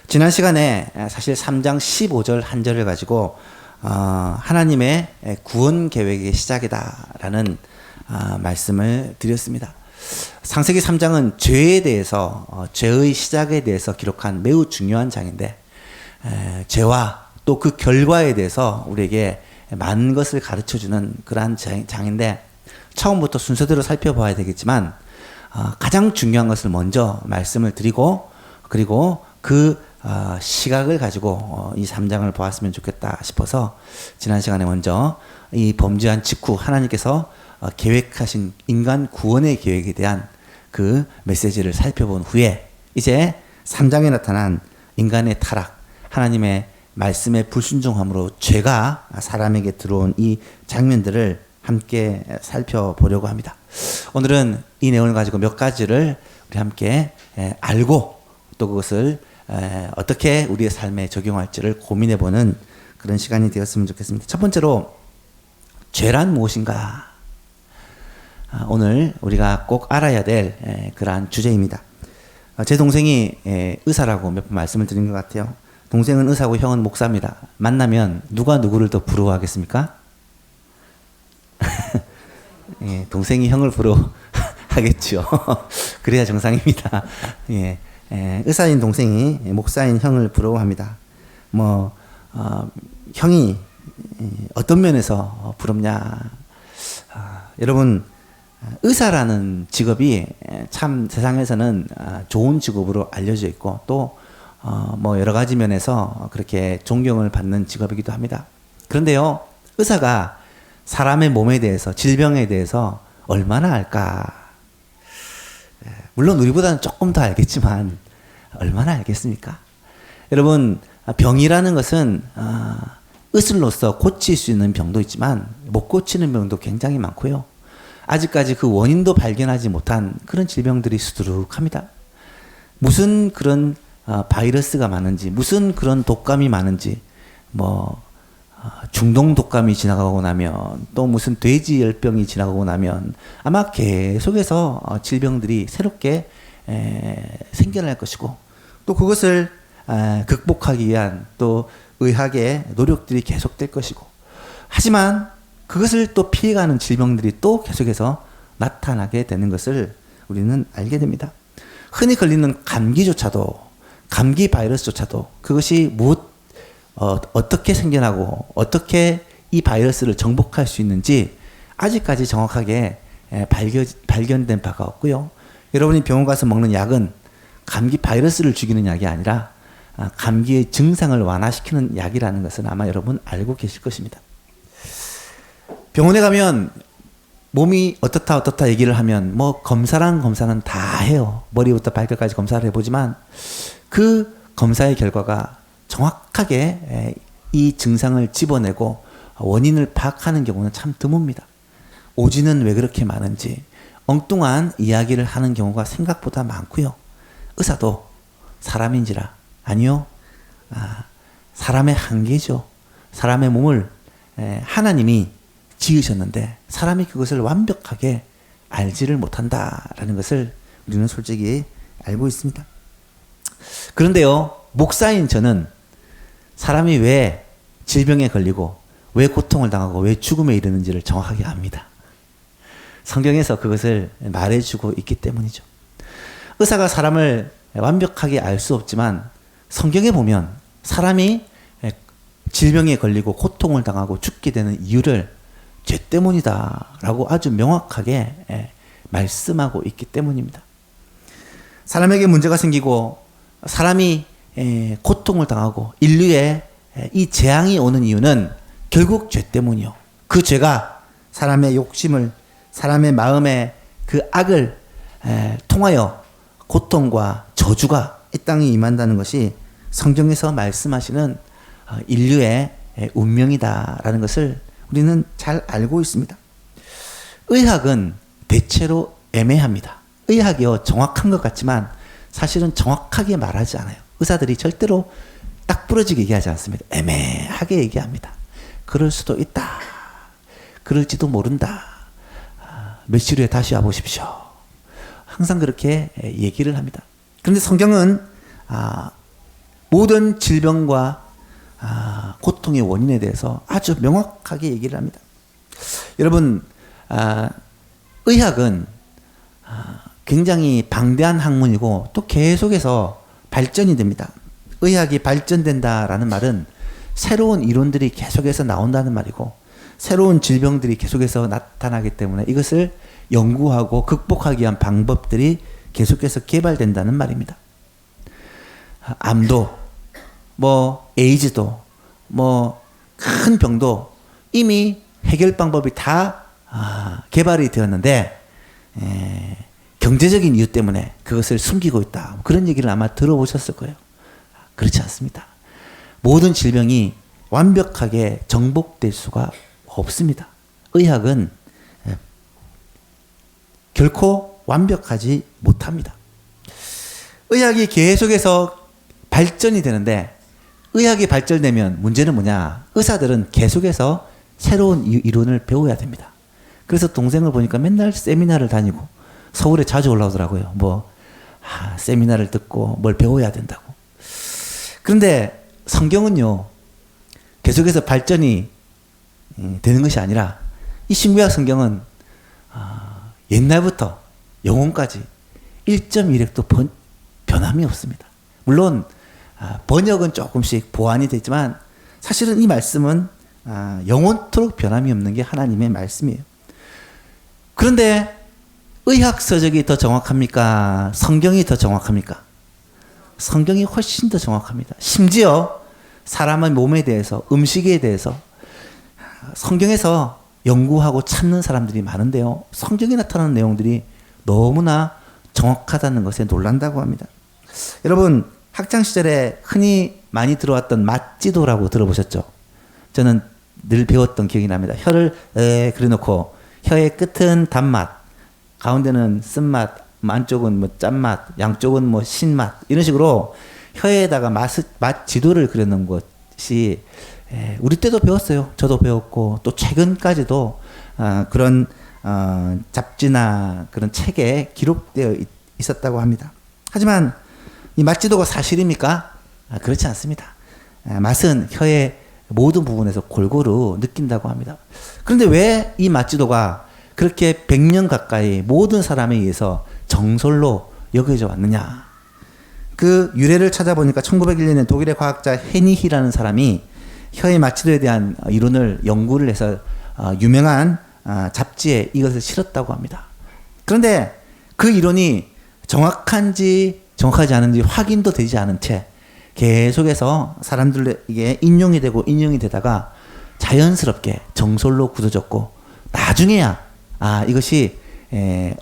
지난 시간에 사실 3장 15절 한 절을 가지고 하나님의 구원 계획의 시작이다라는 말씀을 드렸습니다. 창세기 3장은 죄에 대해서 죄의 시작에 대해서 기록한 매우 중요한 장인데 죄와 또 그 결과에 대해서 우리에게 많은 것을 가르쳐주는 그러한 장인데 처음부터 순서대로 살펴봐야 되겠지만 가장 중요한 것을 먼저 말씀을 드리고 그리고 그 시각을 가지고 이 3장을 보았으면 좋겠다 싶어서 지난 시간에 먼저 이 범죄한 직후 하나님께서 계획하신 인간 구원의 계획에 대한 그 메시지를 살펴본 후에 이제 3장에 나타난 인간의 타락, 하나님의 말씀의 불순종함으로 죄가 사람에게 들어온 이 장면들을 함께 살펴보려고 합니다. 오늘은 이 내용을 가지고 몇 가지를 우리 함께 알고 또 그것을 어떻게 우리의 삶에 적용할지를 고민해보는 그런 시간이 되었으면 좋겠습니다. 첫 번째로 죄란 무엇인가? 오늘 우리가 꼭 알아야 될 그러한 주제입니다. 제 동생이 의사라고 몇 번 말씀을 드린 것 같아요. 동생은 의사고 형은 목사입니다. 만나면 누가 누구를 더 부러워하겠습니까? 예, 동생이 형을 부러워하겠죠. 그래야 정상입니다. 예. 의사인 동생이 목사인 형을 부러워합니다. 형이 어떤 면에서 부럽냐? 여러분, 의사라는 직업이 참 세상에서는 좋은 직업으로 알려져 있고 또 여러 가지 면에서 그렇게 존경을 받는 직업이기도 합니다. 그런데요, 의사가 사람의 몸에 대해서, 질병에 대해서 얼마나 알까? 물론 우리보다는 조금 더 알겠지만 얼마나 알겠습니까? 여러분, 병이라는 것은 의술로서 고칠 수 있는 병도 있지만 못 고치는 병도 굉장히 많고요. 아직까지 그 원인도 발견하지 못한 그런 질병들이 수두룩합니다. 무슨 그런 바이러스가 많은지, 무슨 그런 독감이 많은지, 중동 독감이 지나가고 나면 또 무슨 돼지 열병이 지나가고 나면 아마 계속해서 질병들이 새롭게 생겨날 것이고 또 그것을 극복하기 위한 또 의학의 노력들이 계속될 것이고 하지만 그것을 또 피해가는 질병들이 또 계속해서 나타나게 되는 것을 우리는 알게 됩니다. 흔히 걸리는 감기조차도 감기 바이러스조차도 그것이 어떻게 생겨나고 어떻게 이 바이러스를 정복할 수 있는지 아직까지 정확하게 발견된 바가 없고요. 여러분이 병원 가서 먹는 약은 감기 바이러스를 죽이는 약이 아니라 감기의 증상을 완화시키는 약이라는 것은 아마 여러분 알고 계실 것입니다. 병원에 가면 몸이 어떻다 얘기를 하면 검사는 다 해요. 머리부터 발끝까지 검사를 해보지만 그 검사의 결과가 정확하게 이 증상을 집어내고 원인을 파악하는 경우는 참 드뭅니다. 오진은 왜 그렇게 많은지 엉뚱한 이야기를 하는 경우가 생각보다 많고요. 의사도 사람인지라 아니요. 사람의 한계죠. 사람의 몸을 하나님이 지으셨는데 사람이 그것을 완벽하게 알지를 못한다라는 것을 우리는 솔직히 알고 있습니다. 그런데요, 목사인 저는 사람이 왜 질병에 걸리고 왜 고통을 당하고 왜 죽음에 이르는지를 정확하게 압니다. 성경에서 그것을 말해주고 있기 때문이죠. 의사가 사람을 완벽하게 알 수 없지만 성경에 보면 사람이 질병에 걸리고 고통을 당하고 죽게 되는 이유를 죄 때문이다라고 아주 명확하게 말씀하고 있기 때문입니다. 사람에게 문제가 생기고 사람이 고통을 당하고 인류에 이 재앙이 오는 이유는 결국 죄 때문이요. 그 죄가 사람의 욕심을, 사람의 마음의 그 악을 통하여 고통과 저주가 이 땅에 임한다는 것이 성경에서 말씀하시는 인류의 운명이다라는 것을 우리는 잘 알고 있습니다. 의학은 대체로 애매합니다. 의학이요, 정확한 것 같지만 사실은 정확하게 말하지 않아요. 의사들이 절대로 딱 부러지게 얘기하지 않습니다. 애매하게 얘기합니다. 그럴 수도 있다. 그럴지도 모른다. 며칠 후에 다시 와보십시오. 항상 그렇게 얘기를 합니다. 그런데 성경은 모든 질병과 고통의 원인에 대해서 아주 명확하게 얘기를 합니다. 여러분, 의학은 굉장히 방대한 학문이고 또 계속해서 발전이 됩니다. 의학이 발전된다라는 말은 새로운 이론들이 계속해서 나온다는 말이고 새로운 질병들이 계속해서 나타나기 때문에 이것을 연구하고 극복하기 위한 방법들이 계속해서 개발된다는 말입니다. 암도, 에이즈도, 큰 병도 이미 해결 방법이 다 개발이 되었는데 경제적인 이유 때문에 그것을 숨기고 있다. 그런 얘기를 아마 들어보셨을 거예요. 그렇지 않습니다. 모든 질병이 완벽하게 정복될 수가 없습니다. 의학은 결코 완벽하지 못합니다. 의학이 계속해서 발전이 되는데 의학이 발전되면 문제는 뭐냐? 의사들은 계속해서 새로운 이론을 배워야 됩니다. 그래서 동생을 보니까 맨날 세미나를 다니고 서울에 자주 올라오더라고요. 세미나를 듣고 뭘 배워야 된다고. 그런데 성경은요, 계속해서 발전이 되는 것이 아니라 이 신구약 성경은 옛날부터 영혼까지 1.1획도 변함이 없습니다. 물론 번역은 조금씩 보완이 되지만 사실은 이 말씀은 영원토록 변함이 없는 게 하나님의 말씀이에요. 그런데 의학 서적이 더 정확합니까? 성경이 더 정확합니까? 성경이 훨씬 더 정확합니다. 심지어 사람의 몸에 대해서, 음식에 대해서 성경에서 연구하고 찾는 사람들이 많은데요. 성경에 나타나는 내용들이 너무나 정확하다는 것에 놀란다고 합니다. 여러분, 학창시절에 흔히 많이 들어왔던 맛지도라고 들어보셨죠? 저는 늘 배웠던 기억이 납니다. 혀를 그려놓고 혀의 끝은 단맛, 가운데는 쓴맛, 안쪽은 짠맛, 양쪽은 신맛, 이런 식으로 혀에다가 맛 지도를 그려놓은 것이 우리 때도 배웠어요. 저도 배웠고 또 최근까지도 그런 잡지나 그런 책에 기록되어 있었다고 합니다. 하지만 이 맛지도가 사실입니까? 그렇지 않습니다. 맛은 혀의 모든 부분에서 골고루 느낀다고 합니다. 그런데 왜 이 맛지도가 그렇게 100년 가까이 모든 사람에 의해서 정설로 여겨져 왔느냐? 그 유래를 찾아보니까 1901년에 독일의 과학자 헤니히라는 사람이 혀의 맛지도에 대한 이론을 연구를 해서 유명한 잡지에 이것을 실었다고 합니다. 그런데 그 이론이 정확한지 정확하지 않은지 확인도 되지 않은 채 계속해서 사람들에게 인용이 되고 인용이 되다가 자연스럽게 정설로 굳어졌고 나중에야 이것이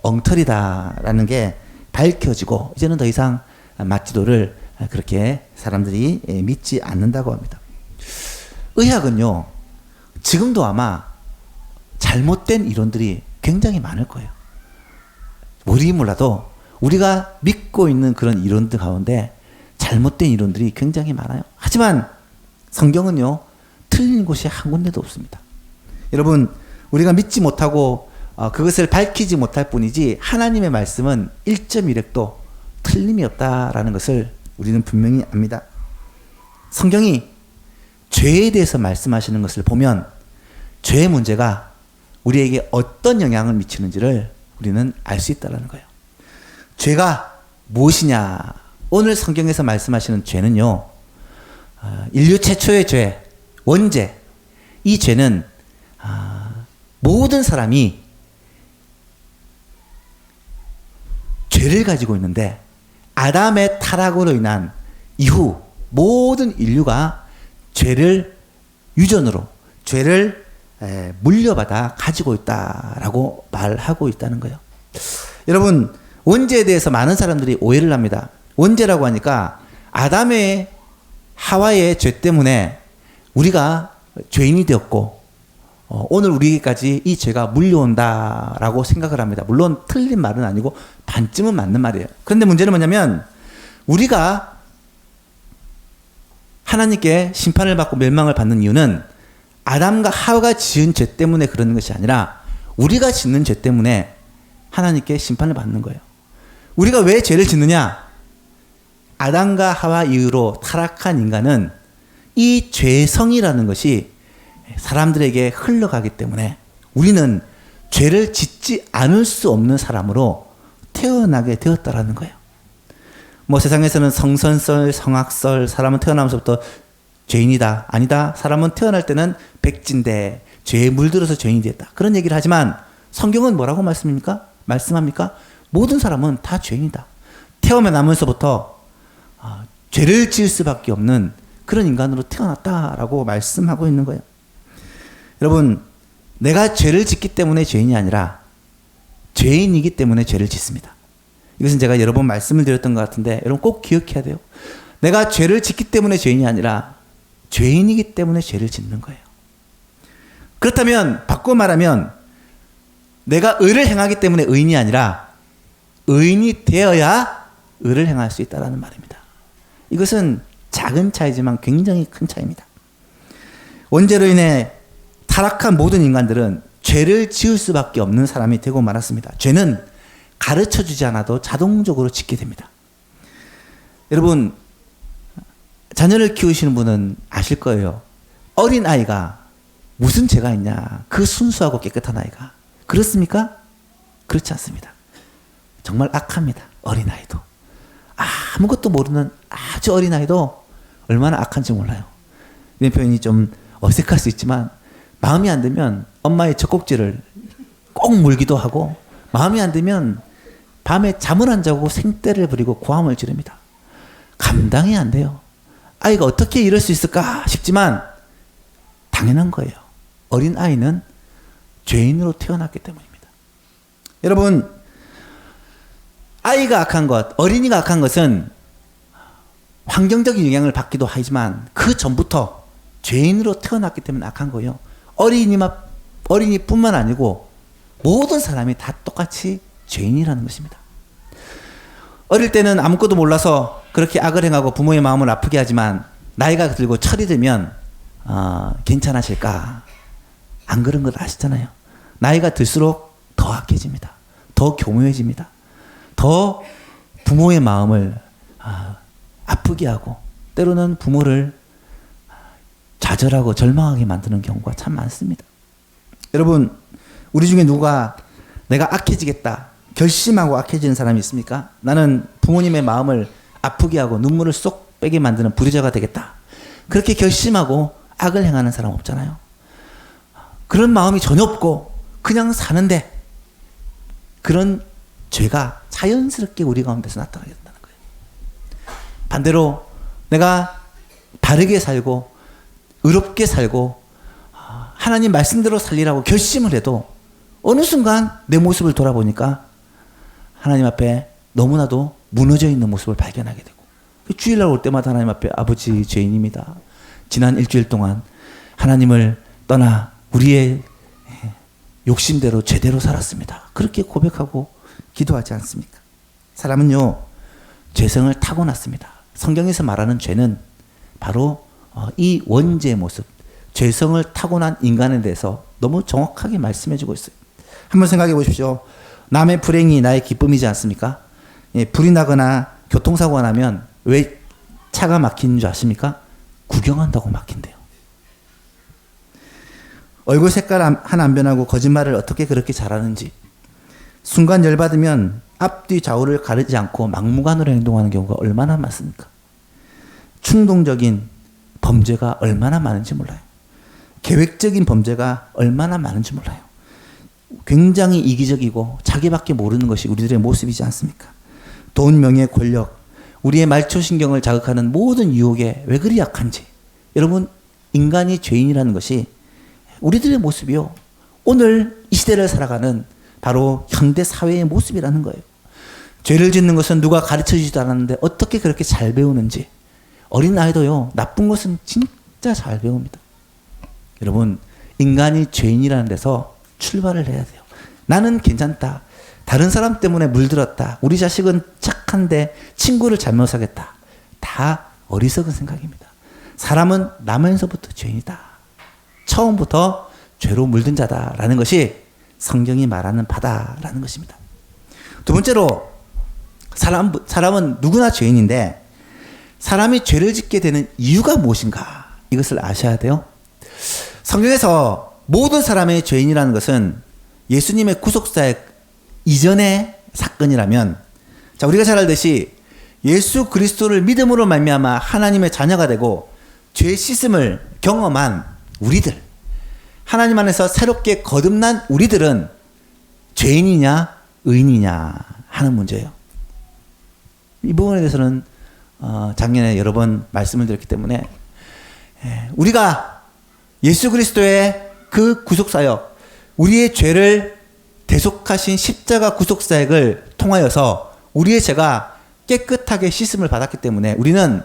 엉터리다라는 게 밝혀지고 이제는 더 이상 맛지도를 그렇게 사람들이 믿지 않는다고 합니다. 의학은요, 지금도 아마 잘못된 이론들이 굉장히 많을 거예요. 우리 몰라도 우리가 믿고 있는 그런 이론들 가운데 잘못된 이론들이 굉장히 많아요. 하지만 성경은요, 틀린 곳이 한 군데도 없습니다. 여러분, 우리가 믿지 못하고 그것을 밝히지 못할 뿐이지 하나님의 말씀은 1.1획도 틀림이 없다라는 것을 우리는 분명히 압니다. 성경이 죄에 대해서 말씀하시는 것을 보면 죄의 문제가 우리에게 어떤 영향을 미치는지를 우리는 알 수 있다는 거예요. 죄가 무엇이냐? 오늘 성경에서 말씀하시는 죄는요, 인류 최초의 죄, 원죄. 이 죄는 모든 사람이 죄를 가지고 있는데 아담의 타락으로 인한 이후 모든 인류가 죄를 유전으로 죄를 물려받아 가지고 있다라고 말하고 있다는 거예요. 여러분, 원죄에 대해서 많은 사람들이 오해를 합니다. 원죄라고 하니까 아담의 하와의 죄 때문에 우리가 죄인이 되었고 오늘 우리에게까지 이 죄가 물려온다라고 생각을 합니다. 물론 틀린 말은 아니고 반쯤은 맞는 말이에요. 그런데 문제는 뭐냐면 우리가 하나님께 심판을 받고 멸망을 받는 이유는 아담과 하와가 지은 죄 때문에 그러는 것이 아니라 우리가 짓는 죄 때문에 하나님께 심판을 받는 거예요. 우리가 왜 죄를 짓느냐? 아담과 하와 이후로 타락한 인간은 이 죄성이라는 것이 사람들에게 흘러가기 때문에 우리는 죄를 짓지 않을 수 없는 사람으로 태어나게 되었다라는 거예요. 뭐 세상에서는 성선설, 성악설, 사람은 태어나면서부터 죄인이다, 아니다, 사람은 태어날 때는 백진대, 죄에 물들어서 죄인이 됐다, 그런 얘기를 하지만 성경은 뭐라고 말씀합니까? 모든 사람은 다 죄인이다. 태어나면서부터 죄를 지을 수밖에 없는 그런 인간으로 태어났다라고 말씀하고 있는 거예요. 여러분, 내가 죄를 짓기 때문에 죄인이 아니라 죄인이기 때문에 죄를 짓습니다. 이것은 제가 여러 번 말씀을 드렸던 것 같은데 여러분 꼭 기억해야 돼요. 내가 죄를 짓기 때문에 죄인이 아니라 죄인이기 때문에 죄를 짓는 거예요. 그렇다면 바꿔 말하면 내가 의를 행하기 때문에 의인이 아니라 의인이 되어야 의를 행할 수 있다는 말입니다. 이것은 작은 차이지만 굉장히 큰 차이입니다. 원죄로 인해 타락한 모든 인간들은 죄를 지을 수밖에 없는 사람이 되고 말았습니다. 죄는 가르쳐주지 않아도 자동적으로 짓게 됩니다. 여러분, 자녀를 키우시는 분은 아실 거예요. 어린 아이가 무슨 죄가 있냐? 그 순수하고 깨끗한 아이가. 그렇습니까? 그렇지 않습니다. 정말 악합니다. 어린 아이도. 아무것도 모르는 아주 어린 아이도 얼마나 악한지 몰라요. 이런 표현이 좀 어색할 수 있지만 마음이 안 들면 엄마의 젖꼭지를 꼭 물기도 하고, 마음이 안 들면 밤에 잠을 안 자고 생떼를 부리고 고함을 지릅니다. 감당이 안 돼요. 아이가 어떻게 이럴 수 있을까 싶지만 당연한 거예요. 어린 아이는 죄인으로 태어났기 때문입니다. 여러분, 아이가 악한 것, 어린이가 악한 것은 환경적인 영향을 받기도 하지만 그 전부터 죄인으로 태어났기 때문에 악한 거예요. 어린이뿐만 아니고 모든 사람이 다 똑같이 죄인이라는 것입니다. 어릴 때는 아무것도 몰라서 그렇게 악을 행하고 부모의 마음을 아프게 하지만 나이가 들고 철이 들면 괜찮아질까? 안 그런 걸 아시잖아요. 나이가 들수록 더 악해집니다. 더 교묘해집니다. 더 부모의 마음을 아프게 하고 때로는 부모를 좌절하고 절망하게 만드는 경우가 참 많습니다. 여러분, 우리 중에 누가 내가 악해지겠다 결심하고 악해지는 사람이 있습니까? 나는 부모님의 마음을 아프게 하고 눈물을 쏙 빼게 만드는 불효자가 되겠다, 그렇게 결심하고 악을 행하는 사람 없잖아요. 그런 마음이 전혀 없고 그냥 사는데 그런 죄가 자연스럽게 우리 가운데서 나타나게 된다는 거예요. 반대로 내가 바르게 살고 의롭게 살고 하나님 말씀대로 살리라고 결심을 해도 어느 순간 내 모습을 돌아보니까 하나님 앞에 너무나도 무너져 있는 모습을 발견하게 되고, 주일날 올 때마다 하나님 앞에 아버지 죄인입니다. 지난 일주일 동안 하나님을 떠나 우리의 욕심대로 죄대로 살았습니다. 그렇게 고백하고 기도하지 않습니까? 사람은요, 죄성을 타고났습니다. 성경에서 말하는 죄는 바로 이 원죄의 모습, 죄성을 타고난 인간에 대해서 너무 정확하게 말씀해주고 있어요. 한번 생각해 보십시오. 남의 불행이 나의 기쁨이지 않습니까? 불이 나거나 교통사고가 나면 왜 차가 막히는 줄 아십니까? 구경한다고 막힌대요. 얼굴 색깔 하나 안 변하고 거짓말을 어떻게 그렇게 잘하는지, 순간 열받으면 앞뒤 좌우를 가리지 않고 막무가내로 행동하는 경우가 얼마나 많습니까? 충동적인 범죄가 얼마나 많은지 몰라요. 계획적인 범죄가 얼마나 많은지 몰라요. 굉장히 이기적이고 자기밖에 모르는 것이 우리들의 모습이지 않습니까? 돈, 명예, 권력, 우리의 말초신경을 자극하는 모든 유혹에 왜 그리 약한지. 여러분, 인간이 죄인이라는 것이 우리들의 모습이요, 오늘 이 시대를 살아가는 바로 현대 사회의 모습이라는 거예요. 죄를 짓는 것은 누가 가르쳐주지도 않았는데 어떻게 그렇게 잘 배우는지. 어린 아이도요, 나쁜 것은 진짜 잘 배웁니다. 여러분, 인간이 죄인이라는 데서 출발을 해야 돼요. 나는 괜찮다, 다른 사람 때문에 물들었다, 우리 자식은 착한데 친구를 잘못 사겠다, 다 어리석은 생각입니다. 사람은 나면서부터 죄인이다, 처음부터 죄로 물든 자다라는 것이 성경이 말하는 바다라는 것입니다. 두 번째로, 사람은 누구나 죄인인데 사람이 죄를 짓게 되는 이유가 무엇인가? 이것을 아셔야 돼요. 성경에서 모든 사람의 죄인이라는 것은 예수님의 구속사역 이전의 사건이라면, 자, 우리가 잘 알듯이 예수 그리스도를 믿음으로 말미암아 하나님의 자녀가 되고 죄 씻음을 경험한 우리들, 하나님 안에서 새롭게 거듭난 우리들은 죄인이냐 의인이냐 하는 문제예요. 이 부분에 대해서는 작년에 여러 번 말씀을 드렸기 때문에 우리가 예수 그리스도의 그 구속사역, 우리의 죄를 대속하신 십자가 구속사역을 통하여서 우리의 죄가 깨끗하게 씻음을 받았기 때문에 우리는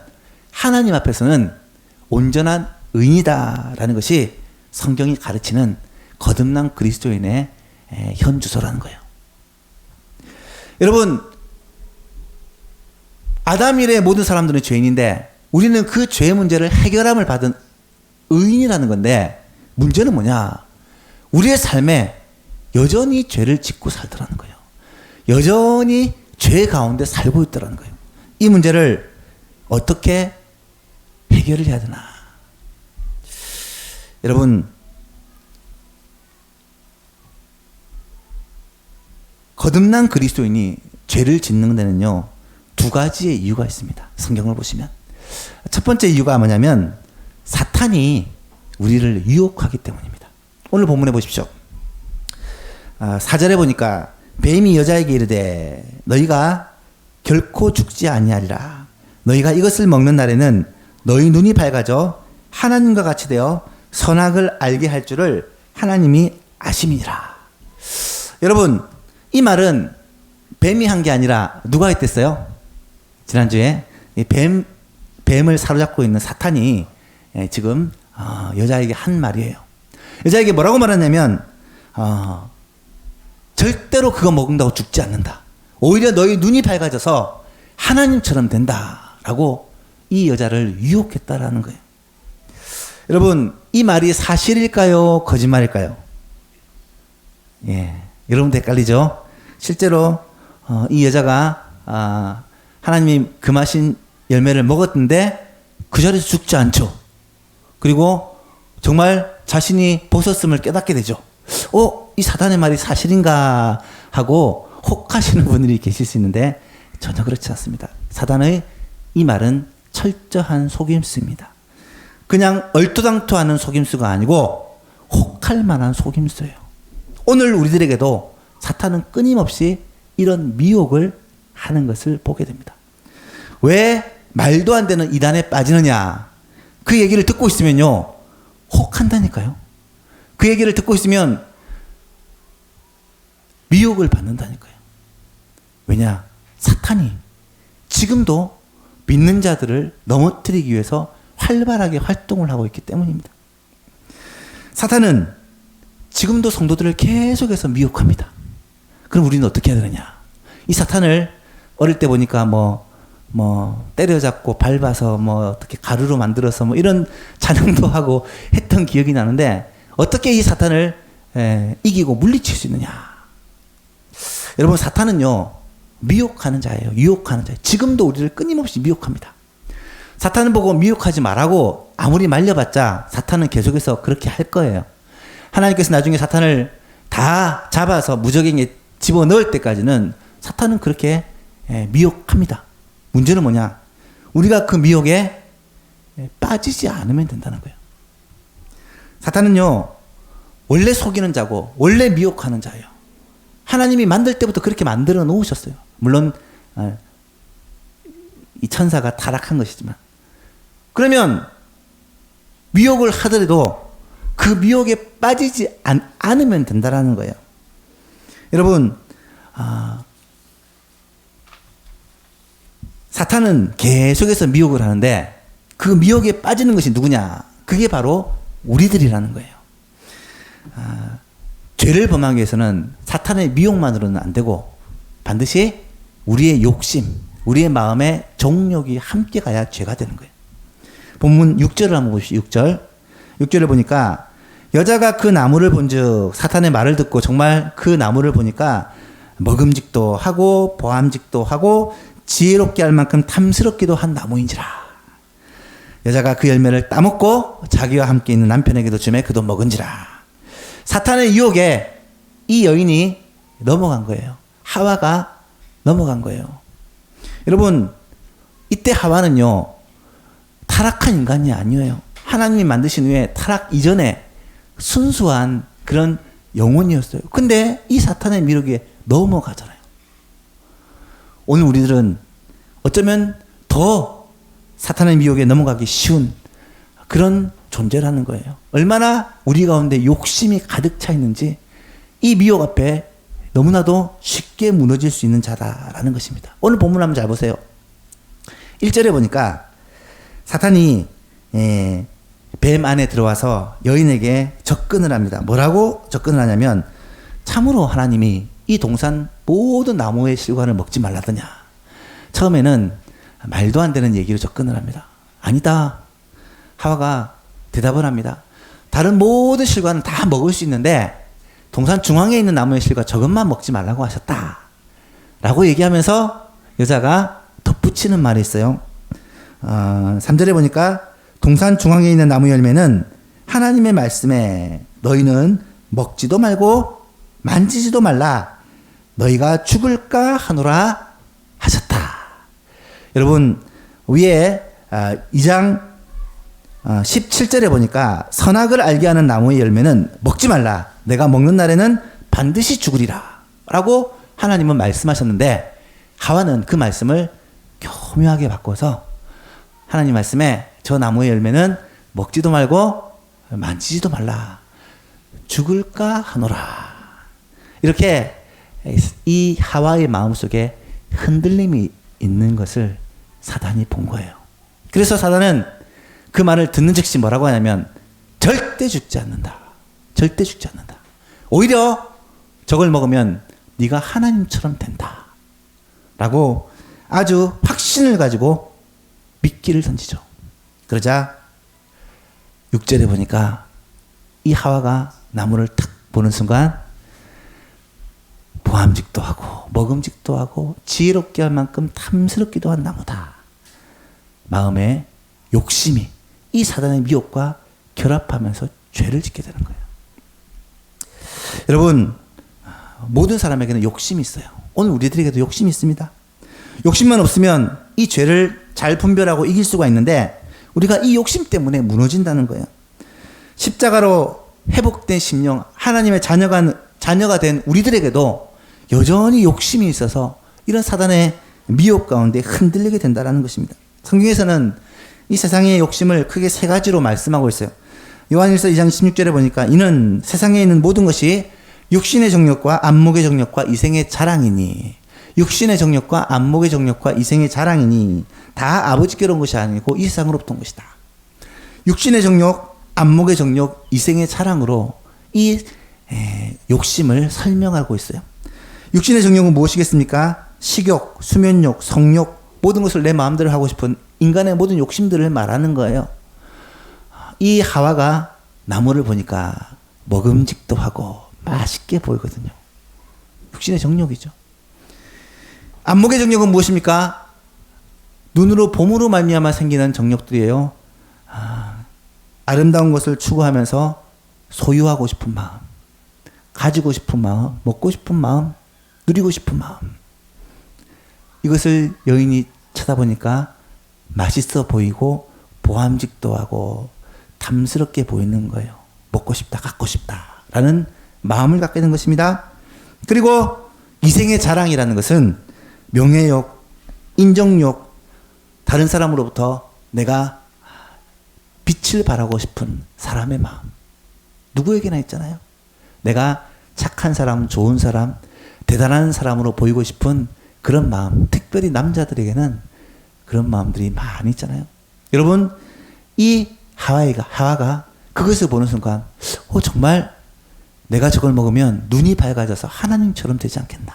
하나님 앞에서는 온전한 의인이다라는 것이 성경이 가르치는 거듭난 그리스도인의 현주소라는 거예요. 여러분, 아담 이래 모든 사람들은 죄인인데 우리는 그 죄의 문제를 해결함을 받은 의인이라는 건데, 문제는 뭐냐? 우리의 삶에 여전히 죄를 짓고 살더라는 거예요. 여전히 죄 가운데 살고 있더라는 거예요. 이 문제를 어떻게 해결을 해야 되나? 여러분, 거듭난 그리스도인이 죄를 짓는 데는요, 두 가지의 이유가 있습니다. 성경을 보시면. 첫 번째 이유가 뭐냐면 사탄이 우리를 유혹하기 때문입니다. 오늘 본문에 보십시오. 4절에 보니까 뱀이 여자에게 이르되 너희가 결코 죽지 아니하리라. 너희가 이것을 먹는 날에는 너희 눈이 밝아져 하나님과 같이 되어 선악을 알게 할 줄을 하나님이 아심이니라. 여러분, 이 말은 뱀이 한 게 아니라 누가 했댔어요? 지난주에 이 뱀을 사로잡고 있는 사탄이 지금 여자에게 한 말이에요. 여자에게 뭐라고 말하냐면 절대로 그거 먹는다고 죽지 않는다. 오히려 너희 눈이 밝아져서 하나님처럼 된다라고 이 여자를 유혹했다라는 거예요. 여러분, 이 말이 사실일까요? 거짓말일까요? 예, 여러분도 헷갈리죠? 실제로 이 여자가 하나님이 금하신 열매를 먹었는데 그 자리에서 죽지 않죠. 그리고 정말 자신이 벗었음을 깨닫게 되죠. 이 사단의 말이 사실인가 하고 혹하시는 분들이 계실 수 있는데 전혀 그렇지 않습니다. 사단의 이 말은 철저한 속임수입니다. 그냥 얼토당토하는 속임수가 아니고 혹할 만한 속임수예요. 오늘 우리들에게도 사탄은 끊임없이 이런 미혹을 하는 것을 보게 됩니다. 왜 말도 안 되는 이단에 빠지느냐? 그 얘기를 듣고 있으면요, 혹한다니까요. 그 얘기를 듣고 있으면 미혹을 받는다니까요. 왜냐? 사탄이 지금도 믿는 자들을 넘어뜨리기 위해서 활발하게 활동을 하고 있기 때문입니다. 사탄은 지금도 성도들을 계속해서 미혹합니다. 그럼 우리는 어떻게 해야 되느냐? 이 사탄을 어릴 때 보니까 때려잡고 밟아서 어떻게 가루로 만들어서 이런 찬양도 하고 했던 기억이 나는데, 어떻게 이 사탄을 이기고 물리칠 수 있느냐? 여러분, 사탄은요, 미혹하는 자예요. 유혹하는 자예요. 지금도 우리를 끊임없이 미혹합니다. 사탄을 보고 미혹하지 말라고 아무리 말려봤자 사탄은 계속해서 그렇게 할 거예요. 하나님께서 나중에 사탄을 다 잡아서 무적행에 집어넣을 때까지는 사탄은 그렇게 미혹합니다. 문제는 뭐냐? 우리가 그 미혹에 빠지지 않으면 된다는 거예요. 사탄은요, 원래 속이는 자고 원래 미혹하는 자예요. 하나님이 만들 때부터 그렇게 만들어 놓으셨어요. 물론 이 천사가 타락한 것이지만. 그러면 미혹을 하더라도 그 미혹에 빠지지 않으면 된다는 거예요. 여러분, 사탄은 계속해서 미혹을 하는데 그 미혹에 빠지는 것이 누구냐? 그게 바로 우리들이라는 거예요. 죄를 범하기 위해서는 사탄의 미혹만으로는 안 되고 반드시 우리의 욕심, 우리의 마음의 정욕이 함께 가야 죄가 되는 거예요. 본문 6절을 한번 보십시오. 6절을 보니까 여자가 그 나무를 본즉 사탄의 말을 듣고 정말 그 나무를 보니까 먹음직도 하고 보암직도 하고 지혜롭게 할 만큼 탐스럽기도 한 나무인지라. 여자가 그 열매를 따먹고 자기와 함께 있는 남편에게도 주매 그도 먹은지라. 사탄의 유혹에 이 여인이 넘어간 거예요. 하와가 넘어간 거예요. 여러분, 이때 하와는요, 타락한 인간이 아니에요. 하나님이 만드신 후에 타락 이전에 순수한 그런 영혼이었어요. 근데 이 사탄의 미혹에 넘어가잖아요. 오늘 우리들은 어쩌면 더 사탄의 미혹에 넘어가기 쉬운 그런 존재라는 거예요. 얼마나 우리 가운데 욕심이 가득 차 있는지 이 미혹 앞에 너무나도 쉽게 무너질 수 있는 자다라는 것입니다. 오늘 본문 한번 잘 보세요. 1절에 보니까 사탄이 뱀 안에 들어와서 여인에게 접근을 합니다. 뭐라고 접근을 하냐면 참으로 하나님이 이 동산 모든 나무의 실과를 먹지 말라더냐. 처음에는 말도 안 되는 얘기로 접근을 합니다. 아니다. 하와가 대답을 합니다. 다른 모든 실과는 다 먹을 수 있는데 동산 중앙에 있는 나무의 실과 저것만 먹지 말라고 하셨다. 라고 얘기하면서 여자가 덧붙이는 말이 있어요. 3절에 보니까 동산 중앙에 있는 나무 열매는 하나님의 말씀에 너희는 먹지도 말고 만지지도 말라. 너희가 죽을까 하노라 하셨다. 여러분, 위에 2장 17절에 보니까 선악을 알게 하는 나무의 열매는 먹지 말라. 내가 먹는 날에는 반드시 죽으리라. 라고 하나님은 말씀하셨는데 하와는 그 말씀을 교묘하게 바꿔서 하나님 말씀에 저 나무의 열매는 먹지도 말고 만지지도 말라. 죽을까 하노라. 이렇게 이 하와의 마음속에 흔들림이 있는 것을 사단이 본 거예요. 그래서 사단은 그 말을 듣는 즉시 뭐라고 하냐면 절대 죽지 않는다. 절대 죽지 않는다. 오히려 저걸 먹으면 네가 하나님처럼 된다. 라고 아주 확신을 가지고 미끼를 던지죠. 그러자 6절에 보니까 이 하와가 나무를 탁 보는 순간 보암직도 하고 먹음직도 하고 지혜롭게 할 만큼 탐스럽기도 한 나무다. 마음에 욕심이 이 사단의 미혹과 결합하면서 죄를 짓게 되는 거예요. 여러분, 모든 사람에게는 욕심이 있어요. 오늘 우리들에게도 욕심이 있습니다. 욕심만 없으면 이 죄를 잘 분별하고 이길 수가 있는데 우리가 이 욕심 때문에 무너진다는 거예요. 십자가로 회복된 심령, 하나님의 자녀가 된 우리들에게도 여전히 욕심이 있어서 이런 사단의 미혹 가운데 흔들리게 된다는 것입니다. 성경에서는 이 세상의 욕심을 크게 세 가지로 말씀하고 있어요. 요한일서 2장 16절에 보니까 이는 세상에 있는 모든 것이 육신의 정욕과 안목의 정욕과 이생의 자랑이니, 육신의 정욕과 안목의 정욕과 이생의 자랑이니 다 아버지께로 온 것이 아니고 이 세상으로부터 온 것이다. 육신의 정욕, 안목의 정욕, 이생의 자랑으로 이 욕심을 설명하고 있어요. 육신의 정욕은 무엇이겠습니까? 식욕, 수면욕, 성욕, 모든 것을 내 마음대로 하고 싶은 인간의 모든 욕심들을 말하는 거예요. 이 하와가 나무를 보니까 먹음직도 하고 맛있게 보이거든요. 육신의 정욕이죠. 안목의 정욕은 무엇입니까? 눈으로 봄으로 말미암아 생기는 정욕들이에요. 아름다운 것을 추구하면서 소유하고 싶은 마음, 가지고 싶은 마음, 먹고 싶은 마음, 누리고 싶은 마음. 이것을 여인이 쳐다보니까 맛있어 보이고 보암직도 하고 탐스럽게 보이는 거예요. 먹고 싶다, 갖고 싶다라는 마음을 갖게 된 것입니다. 그리고 이생의 자랑이라는 것은 명예욕, 인정욕, 다른 사람으로부터 내가 빛을 발하고 싶은 사람의 마음. 누구에게나 있잖아요. 내가 착한 사람, 좋은 사람, 대단한 사람으로 보이고 싶은 그런 마음. 특별히 남자들에게는 그런 마음들이 많이 있잖아요. 여러분, 이 하와가 그것을 보는 순간 정말 내가 저걸 먹으면 눈이 밝아져서 하나님처럼 되지 않겠나.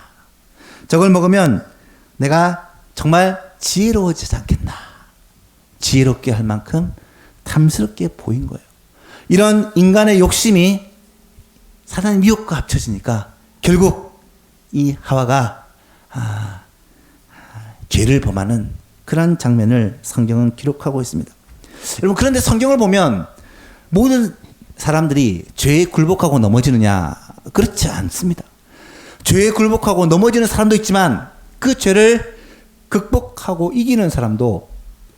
저걸 먹으면 내가 정말 지혜로워지지 않겠나. 지혜롭게 할 만큼 탐스럽게 보인 거예요. 이런 인간의 욕심이 사단의 미혹과 합쳐지니까 결국 이 하와가 죄를 범하는 그런 장면을 성경은 기록하고 있습니다. 여러분, 그런데 성경을 보면 모든 사람들이 죄에 굴복하고 넘어지느냐? 그렇지 않습니다. 죄에 굴복하고 넘어지는 사람도 있지만 그 죄를 극복하고 이기는 사람도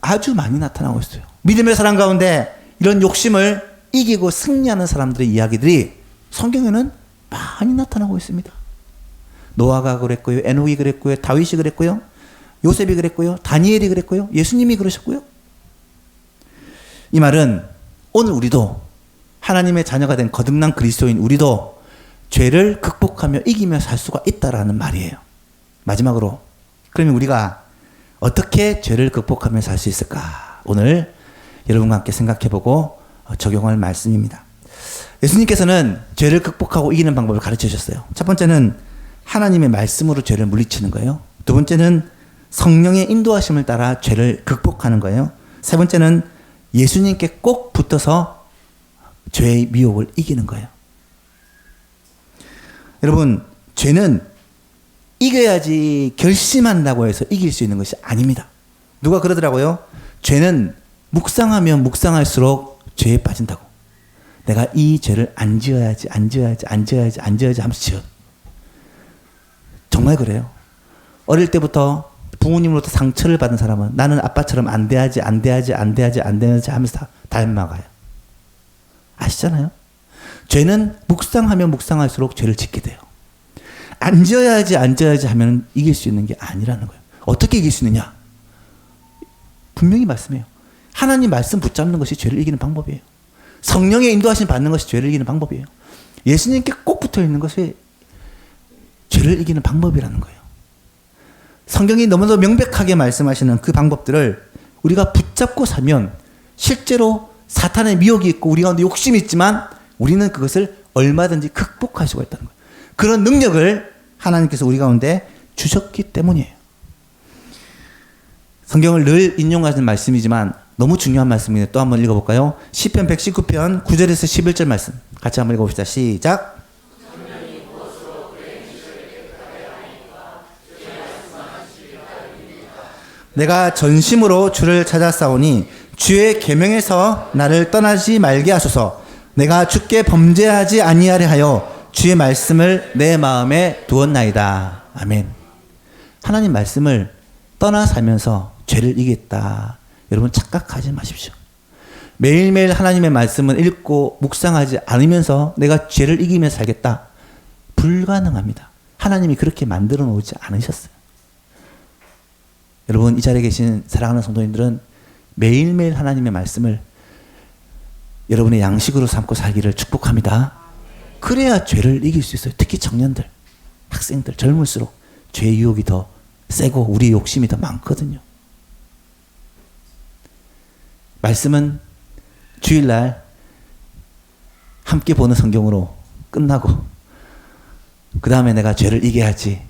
아주 많이 나타나고 있어요. 믿음의 사람 가운데 이런 욕심을 이기고 승리하는 사람들의 이야기들이 성경에는 많이 나타나고 있습니다. 노아가 그랬고요. 에녹이 그랬고요. 다윗이 그랬고요. 요셉이 그랬고요. 다니엘이 그랬고요. 예수님이 그러셨고요. 이 말은 오늘 우리도 하나님의 자녀가 된 거듭난 그리스도인 우리도 죄를 극복하며 이기며 살 수가 있다라는 말이에요. 마지막으로, 그러면 우리가 어떻게 죄를 극복하며 살 수 있을까? 오늘 여러분과 함께 생각해보고 적용할 말씀입니다. 예수님께서는 죄를 극복하고 이기는 방법을 가르쳐 주셨어요. 첫 번째는 하나님의 말씀으로 죄를 물리치는 거예요. 두 번째는 성령의 인도하심을 따라 죄를 극복하는 거예요. 세 번째는 예수님께 꼭 붙어서 죄의 미혹을 이기는 거예요. 여러분, 죄는 이겨야지 결심한다고 해서 이길 수 있는 것이 아닙니다. 누가 그러더라고요. 죄는 묵상하면 묵상할수록 죄에 빠진다고. 내가 이 죄를 안 지어야지 하면서 지어. 정말 그래요. 어릴 때부터 부모님으로부터 상처를 받은 사람은 나는 아빠처럼 안 돼야지 하면서 닮아가요. 아시잖아요? 죄는 묵상하면 묵상할수록 죄를 짓게 돼요. 안 지어야지 하면 이길 수 있는 게 아니라는 거예요. 어떻게 이길 수 있느냐? 분명히 말씀해요. 하나님 말씀 붙잡는 것이 죄를 이기는 방법이에요. 성령의 인도하심 받는 것이 죄를 이기는 방법이에요. 예수님께 꼭 붙어 있는 것이 죄를 이기는 방법이라는 거예요. 성경이 너무도 명백하게 말씀하시는 그 방법들을 우리가 붙잡고 살면 실제로 사탄의 미혹이 있고 우리 가운데 욕심이 있지만 우리는 그것을 얼마든지 극복할 수가 있다는 거예요. 그런 능력을 하나님께서 우리 가운데 주셨기 때문이에요. 성경을 늘 인용하는 말씀이지만 너무 중요한 말씀이네요. 또 한번 읽어볼까요? 시편 119편 9절에서 11절 말씀 같이 한번 읽어봅시다. 시작. 내가 전심으로 주를 찾았사오니 주의 계명에서 나를 떠나지 말게 하소서. 내가 주께 범죄하지 아니하려 하여 주의 말씀을 내 마음에 두었나이다. 아멘. 하나님 말씀을 떠나 살면서 죄를 이기겠다. 여러분 착각하지 마십시오. 매일매일 하나님의 말씀을 읽고 묵상하지 않으면서 내가 죄를 이기며 살겠다. 불가능합니다. 하나님이 그렇게 만들어 놓지 않으셨어요. 여러분 이 자리에 계신 사랑하는 성도님들은 매일매일 하나님의 말씀을 여러분의 양식으로 삼고 살기를 축복합니다. 그래야 죄를 이길 수 있어요. 특히 청년들, 학생들, 젊을수록 죄의 유혹이 더 세고 우리 욕심이 더 많거든요. 말씀은 주일날 함께 보는 성경으로 끝나고 그 다음에 내가 죄를 이겨야지,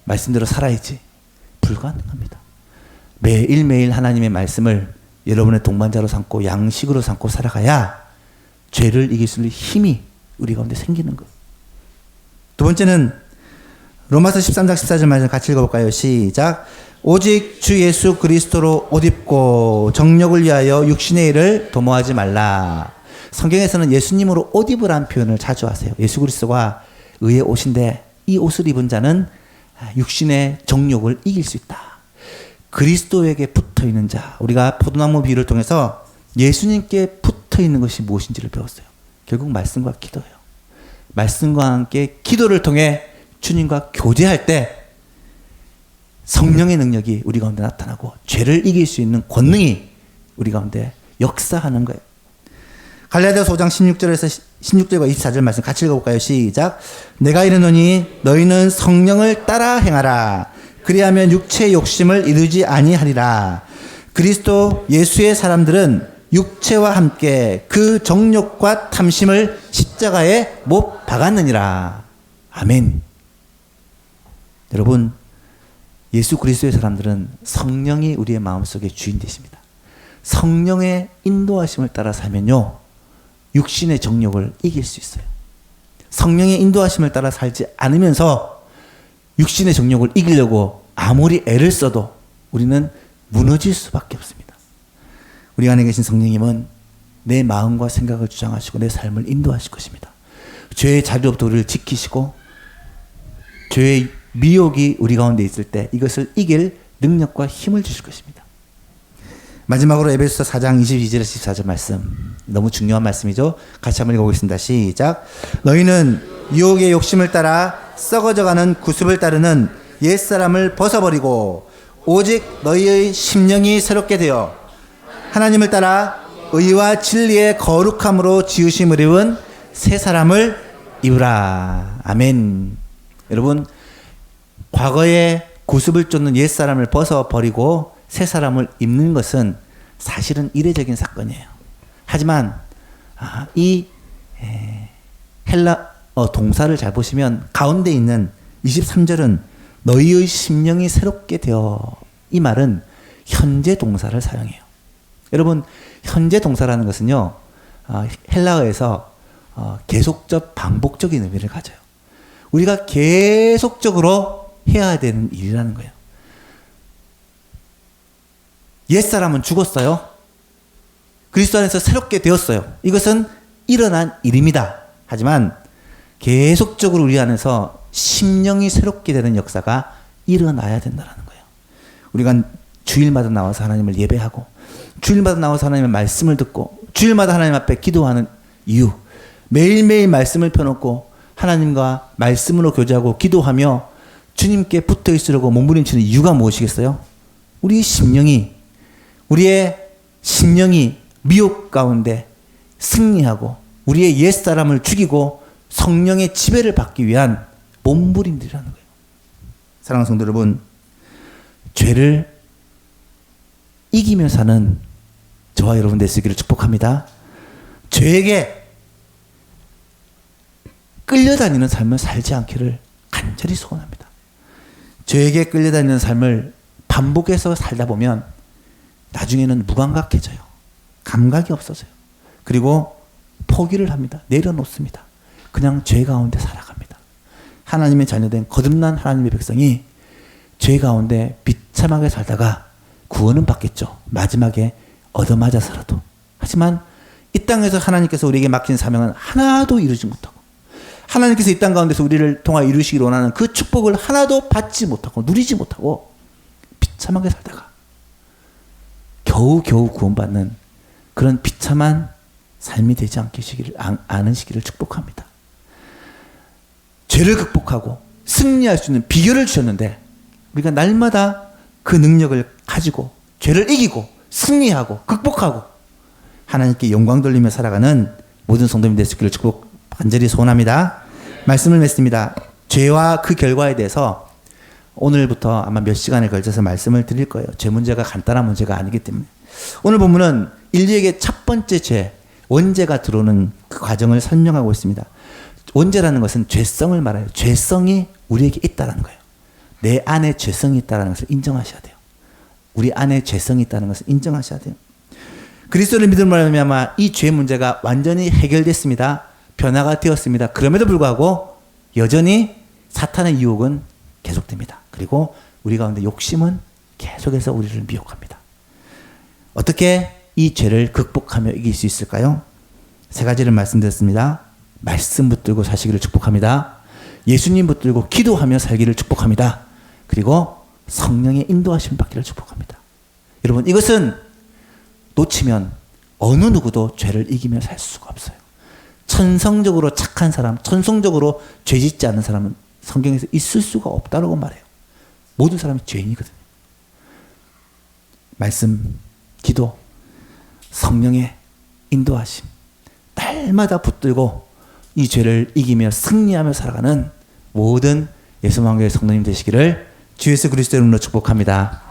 말씀대로 살아야지. 불가능합니다. 매일매일 하나님의 말씀을 여러분의 동반자로 삼고 양식으로 삼고 살아가야 죄를 이길 수 있는 힘이 우리 가운데 생기는 것. 두 번째는 로마서 13장 14절 말씀 같이 읽어볼까요? 시작. 오직 주 예수 그리스도로 옷 입고 정욕을 위하여 육신의 일을 도모하지 말라. 성경에서는 예수님으로 옷 입으라는 표현을 자주 하세요. 예수 그리스도가 의의 옷인데 이 옷을 입은 자는 육신의 정욕을 이길 수 있다. 그리스도에게 붙어 있는 자, 우리가 포도나무 비유를 통해서 예수님께 붙어 있는 것이 무엇인지를 배웠어요. 결국 말씀과 기도예요. 말씀과 함께 기도를 통해 주님과 교제할 때 성령의 능력이 우리 가운데 나타나고 죄를 이길 수 있는 권능이 우리 가운데 역사하는 거예요. 갈라디아서 5장 16절과 24절 말씀 같이 읽어볼까요? 시작. 내가 이르노니 너희는 성령을 따라 행하라. 그리하면 육체의 욕심을 이루지 아니하리라. 그리스도 예수의 사람들은 육체와 함께 그 정욕과 탐심을 십자가에 못 박았느니라. 아멘. 여러분, 예수 그리스도의 사람들은 성령이 우리의 마음속에 주인 되십니다. 성령의 인도하심을 따라 살면요, 육신의 정욕을 이길 수 있어요. 성령의 인도하심을 따라 살지 않으면서 육신의 정욕을 이기려고 아무리 애를 써도 우리는 무너질 수밖에 없습니다. 우리 안에 계신 성령님은 내 마음과 생각을 주장하시고 내 삶을 인도하실 것입니다. 죄의 자리로부터 우리를 지키시고 죄의 미혹이 우리 가운데 있을 때 이것을 이길 능력과 힘을 주실 것입니다. 마지막으로 에베소서 4장 22절 14절 말씀, 너무 중요한 말씀이죠. 같이 한번 읽어보겠습니다. 시작. 너희는 유혹의 욕심을 따라 썩어져가는 구습을 따르는 옛사람을 벗어버리고 오직 너희의 심령이 새롭게 되어 하나님을 따라 의와 진리의 거룩함으로 지으심을 입은 새 사람을 입으라. 아멘. 여러분, 과거에 구습을 쫓는 옛사람을 벗어버리고 새 사람을 입는 것은 사실은 이례적인 사건이에요. 하지만 이 헬라어 동사를 잘 보시면 가운데 있는 23절은 너희의 심령이 새롭게 되어, 이 말은 현재 동사를 사용해요. 여러분, 현재 동사라는 것은요, 헬라어에서 계속적 반복적인 의미를 가져요. 우리가 계속적으로 해야 되는 일이라는 거예요. 옛사람은 죽었어요. 그리스도 안에서 새롭게 되었어요. 이것은 일어난 일입니다. 하지만 계속적으로 우리 안에서 심령이 새롭게 되는 역사가 일어나야 된다는 거예요. 우리가 주일마다 나와서 하나님을 예배하고 주일마다 나와서 하나님의 말씀을 듣고 주일마다 하나님 앞에 기도하는 이유, 매일매일 말씀을 펴놓고 하나님과 말씀으로 교제하고 기도하며 주님께 붙어 있으려고 몸부림치는 이유가 무엇이겠어요? 우리의 심령이 미혹 가운데 승리하고 우리의 옛사람을 죽이고 성령의 지배를 받기 위한 몸부림들이라는 거예요. 사랑하는 성도 여러분, 죄를 이기며 사는 저와 여러분 되시기를 축복합니다. 죄에게 끌려다니는 삶을 살지 않기를 간절히 소원합니다. 죄에게 끌려다니는 삶을 반복해서 살다 보면 나중에는 무감각해져요. 감각이 없어져요. 그리고 포기를 합니다. 내려놓습니다. 그냥 죄 가운데 살아갑니다. 하나님의 자녀된 거듭난 하나님의 백성이 죄 가운데 비참하게 살다가 구원은 받겠죠. 마지막에 얻어맞아서라도. 하지만 이 땅에서 하나님께서 우리에게 맡긴 사명은 하나도 이루지 못하고, 하나님께서 이 땅 가운데서 우리를 통하여 이루시기를 원하는 그 축복을 하나도 받지 못하고 누리지 못하고 비참하게 살다가 겨우겨우 구원받는 그런 비참한 삶이 되지 않으시기를 축복합니다. 죄를 극복하고 승리할 수 있는 비결을 주셨는데 우리가 날마다 그 능력을 가지고 죄를 이기고 승리하고 극복하고 하나님께 영광 돌리며 살아가는 모든 성도님 되시기를 축복 간절히 소원합니다. 말씀을 맺습니다. 죄와 그 결과에 대해서 오늘부터 아마 몇 시간에 걸쳐서 말씀을 드릴 거예요. 죄 문제가 간단한 문제가 아니기 때문에. 오늘 본문은 인류에게 첫 번째 죄, 원죄가 들어오는 그 과정을 설명하고 있습니다. 원죄라는 것은 죄성을 말해요. 죄성이 우리에게 있다는 거예요. 내 안에 죄성이 있다는 것을 인정하셔야 돼요. 우리 안에 죄성이 있다는 것을 인정하셔야 돼요. 그리스도를 믿음으로 말미암아 이 죄 문제가 완전히 해결됐습니다. 변화가 되었습니다. 그럼에도 불구하고 여전히 사탄의 유혹은 계속됩니다. 그리고 우리 가운데 욕심은 계속해서 우리를 미혹합니다. 어떻게 이 죄를 극복하며 이길 수 있을까요? 세 가지를 말씀드렸습니다. 말씀 붙들고 사시기를 축복합니다. 예수님 붙들고 기도하며 살기를 축복합니다. 그리고 성령의 인도하심을 받기를 축복합니다. 여러분, 이것은 놓치면 어느 누구도 죄를 이기며 살 수가 없어요. 천성적으로 착한 사람, 천성적으로 죄 짓지 않는 사람은 성경에서 있을 수가 없다고 말해요. 모든 사람이 죄인이거든요. 말씀, 기도, 성령의 인도하심, 날마다 붙들고 이 죄를 이기며 승리하며 살아가는 모든 예수만교회 성도님 되시기를 주 예수 그리스도의 이름으로 축복합니다.